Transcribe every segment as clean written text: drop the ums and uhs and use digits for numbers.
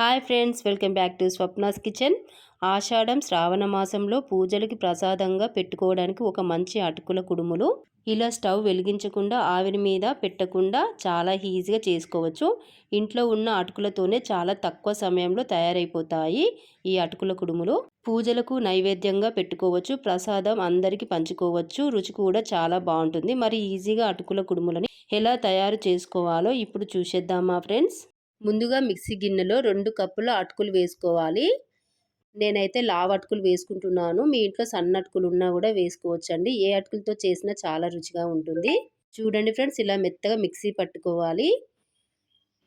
Hi friends, welcome back to Swapna's kitchen. ఆషాఢం శ్రావణ మాసంలో పూజలకి ప్రసాదంగా పెట్టుకోవడానికి ఒక మంచి అటుకుల కుడుములు ఇలా స్టవ్ వెలిగించకుండా ఆవిరి మీద పెట్టకుండా చాలా ఈజీగా చేసుకోవచ్చు. ఇంట్లో ఉన్న అటుకులతోనే చాలా తక్కువ సమయంలో తయారైపోతాయి ఈ అటుకుల కుడుములు. పూజలకు నైవేద్యంగా పెట్టుకోవచ్చు, ప్రసాదం అందరికీ పంచుకోవచ్చు. రుచి కూడా చాలా బాగుంటుంది. మరి ఈజీగా అటుకుల కుడుములని ఎలా తయారు చేసుకోవాలో ఇప్పుడు చూసేద్దామా ఫ్రెండ్స్. ముందుగా మిక్సీ గిన్నెలో 2 కప్పుల అటుకులు వేసుకోవాలి. నేనైతే లావు అటుకులు వేసుకుంటున్నాను. మీ ఇంట్లో సన్న అటుకులు ఉన్నా కూడా వేసుకోవచ్చండి. ఏ అటుకులతో చేసినా చాలా రుచిగా ఉంటుంది. చూడండి ఫ్రెండ్స్, ఇలా మెత్తగా మిక్సీ పట్టుకోవాలి.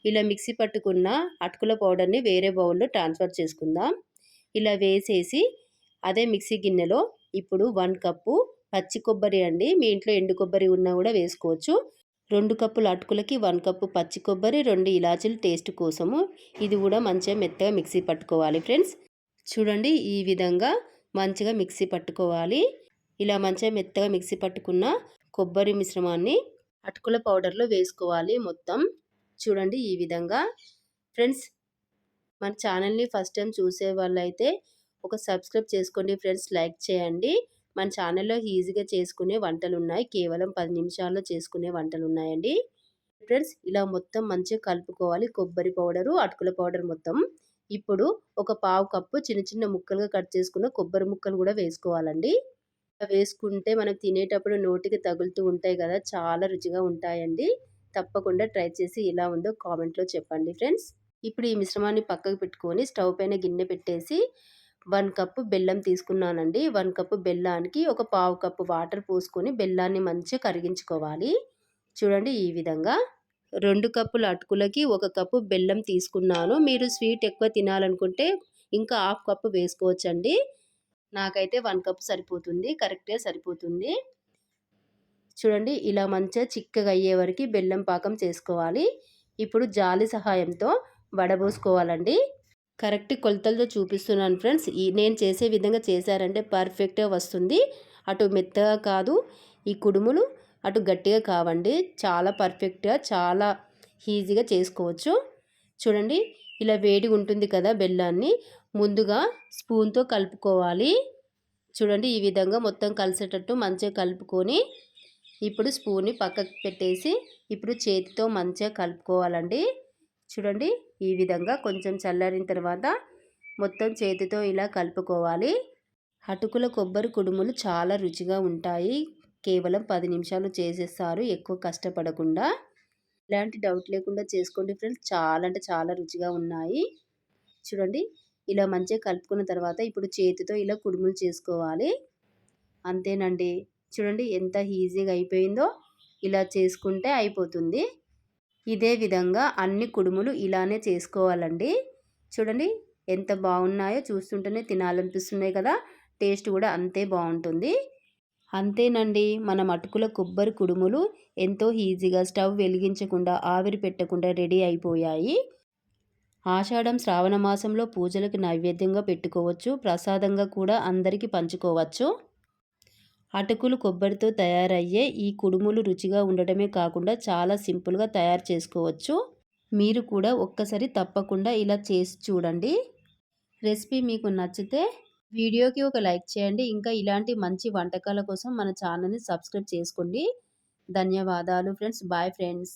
ఇలా మిక్సీ పట్టుకున్న అటుకుల పౌడర్ని వేరే బౌల్లో ట్రాన్స్ఫర్ చేసుకుందాం. ఇలా వేసేసి అదే మిక్సీ గిన్నెలో ఇప్పుడు 1 కప్పు పచ్చి కొబ్బరి అండి. మీ ఇంట్లో ఎండు కొబ్బరి ఉన్నా కూడా వేసుకోవచ్చు. 2 కప్పుల అటుకులకి 1 కప్పు పచ్చి కొబ్బరి, 2 ఇలాచీలు టేస్ట్ కోసము. ఇది కూడా మంచిగా మెత్తగా మిక్సీ పట్టుకోవాలి ఫ్రెండ్స్. చూడండి, ఈ విధంగా మంచిగా మిక్సీ పట్టుకోవాలి. ఇలా మంచిగా మెత్తగా మిక్సీ పట్టుకున్న కొబ్బరి మిశ్రమాన్ని అటుకుల పౌడర్లో వేసుకోవాలి మొత్తం. చూడండి ఈ విధంగా. ఫ్రెండ్స్, మన ఛానల్ని ఫస్ట్ టైం చూసే వాళ్ళైతే ఒక సబ్స్క్రైబ్ చేసుకోండి ఫ్రెండ్స్, లైక్ చేయండి. మన ఛానల్లో ఈజీగా చేసుకునే వంటలు ఉన్నాయి. కేవలం 10 నిమిషాల్లో చేసుకునే వంటలు ఉన్నాయండి ఫ్రెండ్స్. ఇలా మొత్తం మంచిగా కలుపుకోవాలి కొబ్బరి పౌడరు, అటుకుల పౌడర్ మొత్తం. ఇప్పుడు ఒక పావు కప్పు చిన్న చిన్న ముక్కలుగా కట్ చేసుకున్న కొబ్బరి ముక్కలు కూడా వేసుకోవాలండి. వేసుకుంటే మనం తినేటప్పుడు నోటికి తగులుతూ ఉంటాయి కదా, చాలా రుచిగా ఉంటాయండి. తప్పకుండా ట్రై చేసి ఎలా ఉందో కామెంట్లో చెప్పండి ఫ్రెండ్స్. ఇప్పుడు ఈ మిశ్రమాన్ని పక్కకు పెట్టుకొని స్టవ్ పైన గిన్నె పెట్టేసి 1 కప్పు బెల్లం తీసుకున్నానండి. 1 కప్పు బెల్లానికి ఒక పావు కప్పు వాటర్ పోసుకొని బెల్లాన్ని మంచిగా కరిగించుకోవాలి. చూడండి ఈ విధంగా. 2 కప్పుల అటుకులకి 1 కప్పు బెల్లం తీసుకున్నాను. మీరు స్వీట్ ఎక్కువ తినాలనుకుంటే ఇంకా హాఫ్ కప్పు వేసుకోవచ్చండి. నాకైతే 1 కప్పు సరిపోతుంది, కరెక్ట్గా సరిపోతుంది. చూడండి, ఇలా మంచిగా చిక్కగా అయ్యే వరకు బెల్లం పాకం చేసుకోవాలి. ఇప్పుడు జాలి సహాయంతో వడబోసుకోవాలండి. కరెక్ట్ కొలతలతో చూపిస్తున్నాను ఫ్రెండ్స్. నేను చేసే విధంగా చేశారంటే పర్ఫెక్ట్గా వస్తుంది. అటు మెత్తగా కాదు ఈ కుడుములు, అటు గట్టిగా కావండి. చాలా పర్ఫెక్ట్గా, చాలా ఈజీగా చేసుకోవచ్చు. చూడండి, ఇలా వేడి ఉంటుంది కదా, బెల్లాన్ని ముందుగా స్పూన్తో కలుపుకోవాలి. చూడండి, ఈ విధంగా మొత్తం కలిసేటట్టు మంచిగా కలుపుకొని ఇప్పుడు స్పూన్ని పక్కకు పెట్టేసి ఇప్పుడు చేతితో మంచిగా కలుపుకోవాలండి. చూడండి, ఈ విధంగా కొంచెం చల్లారిన తర్వాత మొత్తం చేతితో ఇలా కలుపుకోవాలి. అటుకుల కొబ్బరి కుడుములు చాలా రుచిగా ఉంటాయి. కేవలం 10 నిమిషాలు చేసేస్తారు, ఎక్కువ కష్టపడకుండా. ఇలాంటి డౌట్ లేకుండా చేసుకోండి ఫ్రెండ్స్, చాలా అంటే చాలా రుచిగా ఉన్నాయి. చూడండి, ఇలా మంచిగా కలుపుకున్న తర్వాత ఇప్పుడు చేతితో ఇలా కుడుములు చేసుకోవాలి. అంతేనండి. చూడండి ఎంత ఈజీగా అయిపోయిందో. ఇలా చేసుకుంటే అయిపోతుంది. ఇదే విధంగా అన్ని కుడుములు ఇలానే చేసుకోవాలండి. చూడండి ఎంత బాగున్నాయో, చూస్తుంటేనే తినాలనిపిస్తున్నాయి కదా. టేస్ట్ కూడా అంతే బాగుంటుంది. అంతేనండి, మనం అటుకుల కొబ్బరి కుడుములు ఎంతో ఈజీగా స్టవ్ వెలిగించకుండా ఆవిరి పెట్టకుండా రెడీ అయిపోయాయి. ఆషాఢం శ్రావణ మాసంలో పూజలకు నైవేద్యంగా పెట్టుకోవచ్చు, ప్రసాదంగా కూడా అందరికీ పంచుకోవచ్చు. అటుకులు కొబ్బరితో తయారయ్యే ఈ కుడుములు రుచిగా ఉండటమే కాకుండా చాలా సింపుల్గా తయారు చేసుకోవచ్చు. మీరు కూడా ఒక్కసారి తప్పకుండా ఇలా చేసి చూడండి. రెసిపీ మీకు నచ్చితే వీడియోకి ఒక లైక్ చేయండి. ఇంకా ఇలాంటి మంచి వంటకాల కోసం మన ఛానల్ని సబ్స్క్రైబ్ చేసుకోండి. ధన్యవాదాలు ఫ్రెండ్స్. Bye friends.